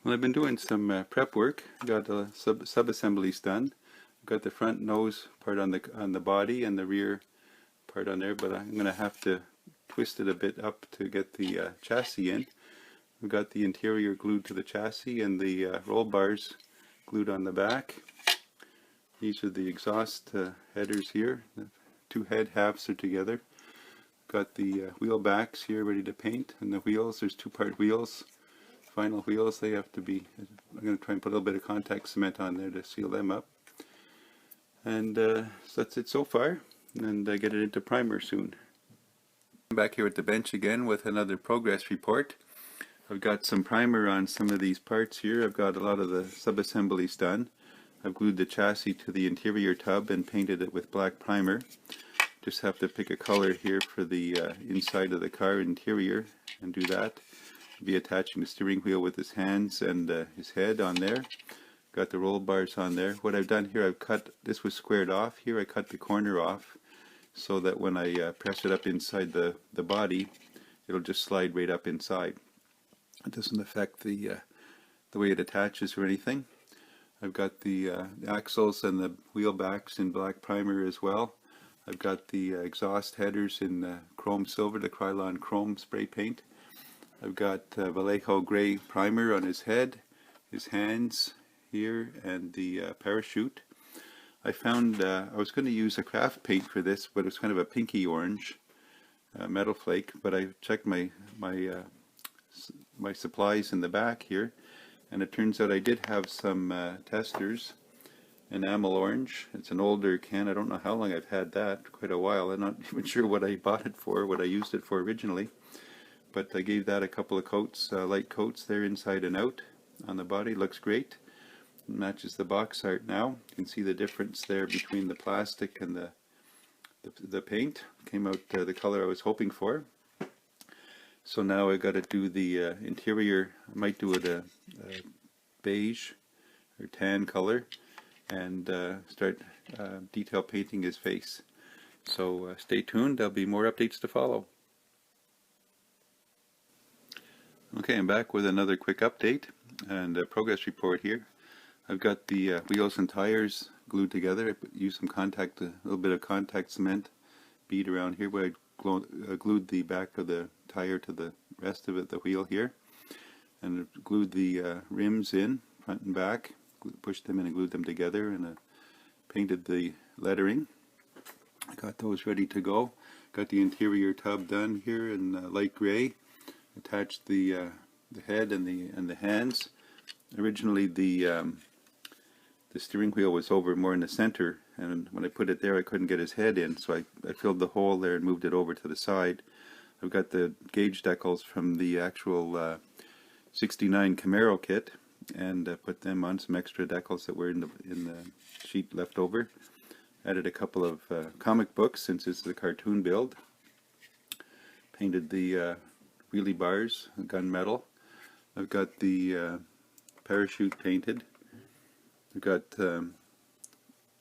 Well, I've been doing some prep work. Got the sub-assemblies done. Got the front nose part on the body and the rear part on there, but I'm going to have to twist it a bit up to get the chassis in. We've got the interior glued to the chassis and the roll bars glued on the back. These are the exhaust headers here. The two head halves are together. Got the wheel backs here ready to paint, and the wheels, there's two-part wheels. Final wheels, they have to be, I'm going to try and put a little bit of contact cement on there to seal them up. And so that's it so far, and get it into primer soon. I'm back here at the bench again with another progress report. I've got some primer on some of these parts here. I've got a lot of the sub-assemblies done. I've glued the chassis to the interior tub and painted it with black primer. Just have to pick a color here for the inside of the car interior and do that. Be attaching the steering wheel with his hands and his head on there. Got the roll bars on there. What I've done here, I've cut, this was squared off here, I cut the corner off so that when I press it up inside the body, it'll just slide right up inside. It doesn't affect the way it attaches or anything. I've got the axles and the wheel backs in black primer as well. I've got the exhaust headers in chrome silver, the Krylon chrome spray paint. I've got Vallejo gray primer on his head, his hands here, and the parachute. I found I was going to use a craft paint for this, but it's kind of a pinky orange metal flake. But I checked my supplies in the back here, and it turns out I did have some testers, enamel orange. It's an older can. I don't know how long I've had that, quite a while. I'm not even sure what I bought it for, what I used it for originally. But I gave that a couple of coats, light coats there inside and out on the body. Looks great. It matches the box art now. You can see the difference there between the plastic and the paint. Came out the color I was hoping for. So now I got to do the interior. I might do it a beige or tan color and start detail painting his face. So stay tuned. There'll be more updates to follow. Okay, I'm back with another quick update and a progress report here. I've got the wheels and tires glued together. I used some a little bit of contact cement bead around here where I glued the back of the tire to the rest of it, the wheel here, and glued the rims in, front and back, pushed them in and glued them together, and painted the lettering. I got those ready to go. Got the interior tub done here in light gray. Attached the head and the hands. Originally the steering wheel was over more in the center, and when I put it there I couldn't get his head in, so I filled the hole there and moved it over to the side. I've got the gauge decals from the actual 69 Camaro kit and put them on, some extra decals that were in the sheet left over. Added a couple of comic books since it's the cartoon build. Painted the wheelie bars, gunmetal. I've got the parachute painted. I've got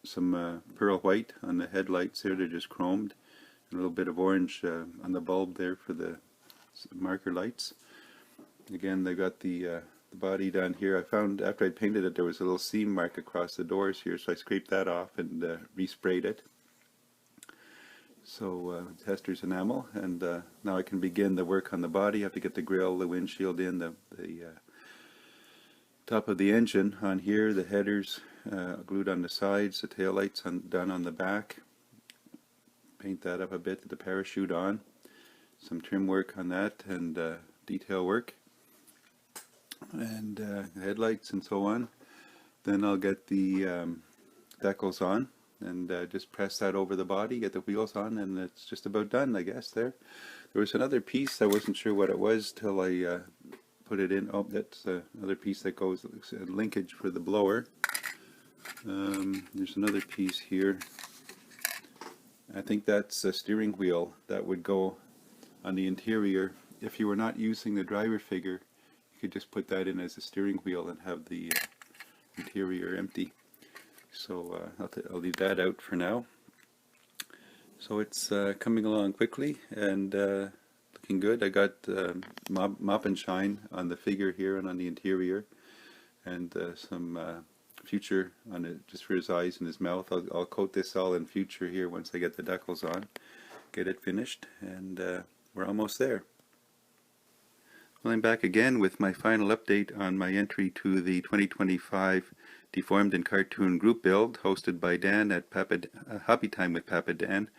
some pearl white on the headlights there, they're just chromed. And a little bit of orange on the bulb there for the marker lights. Again, they got the body down here. I found after I painted it there was a little seam mark across the doors here, so I scraped that off and resprayed it. So tester's enamel, and now I can begin the work on the body. I have to get the grille, the windshield in, the top of the engine on here, the headers glued on the sides, the tail lights done on the back. Paint that up a bit, the parachute on, some trim work on that, and detail work, and headlights and so on. Then I'll get the decals on and just press that over the body, get the wheels on, and it's just about done, I guess. There was another piece, I wasn't sure what it was till I put it in. Oh, that's another piece that goes, linkage for the blower. There's another piece here. I think that's a steering wheel that would go on the interior. If you were not using the driver figure, you could just put that in as a steering wheel and have the interior empty. So I'll leave that out for now. So it's coming along quickly and looking good. I got mop and shine on the figure here and on the interior. and some Future on it just for his eyes and his mouth. I'll coat this all in Future here once I get the decals on, get it finished, and we're almost there. Well, I'm back again with my final update on my entry to the 2025 Deformed and Cartoon group build hosted by Dan at Hobby Time with Papa Dan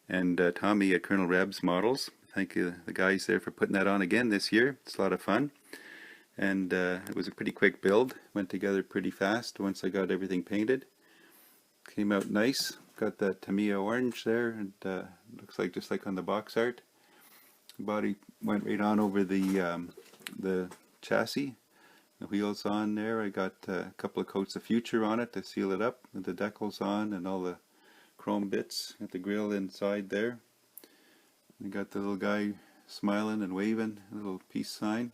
and Tommy at Colonel Rebs Models. Thank you the guys there for putting that on again this year. It's a lot of fun. And it was a pretty quick build, went together pretty fast once I got everything painted. Came out nice, got that Tamiya orange there, and looks like just like on the box art. The body went right on over the chassis. The wheels on there, I got a couple of coats of Future on it to seal it up, with the decals on and all the chrome bits. Got the grill inside there. I got the little guy smiling and waving, a little peace sign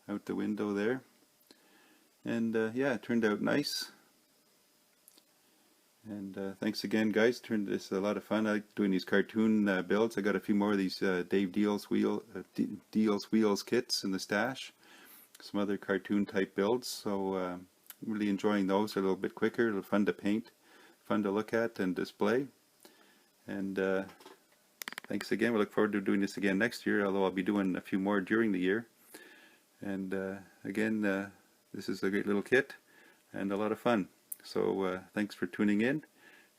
out the window there, and yeah, it turned out nice. And thanks again, guys. This a lot of fun. I like doing these cartoon builds. I got a few more of these Dave Deals Wheels kits in the stash. Some other cartoon type builds. So I'm really enjoying those. They're a little bit quicker, a little fun to paint, fun to look at and display. And thanks again. We look forward to doing this again next year. Although I'll be doing a few more during the year. And again, this is a great little kit and a lot of fun. So thanks for tuning in,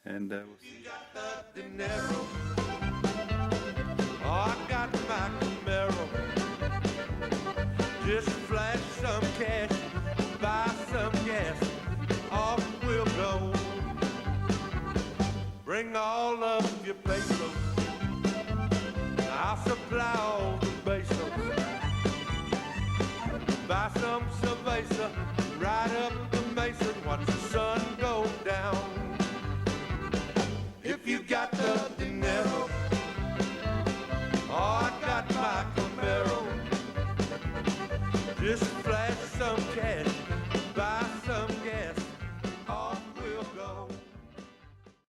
and we'll see you. I got my Camaro. Just flash some cash, buy some gas, off we'll go. Bring all of your pesos, I'll supply all the pesos. Buy some cerveza, ride up the mesa, watch the sun go down. If you got the dinero, oh, I got my Camaro. Just flash some cash, buy some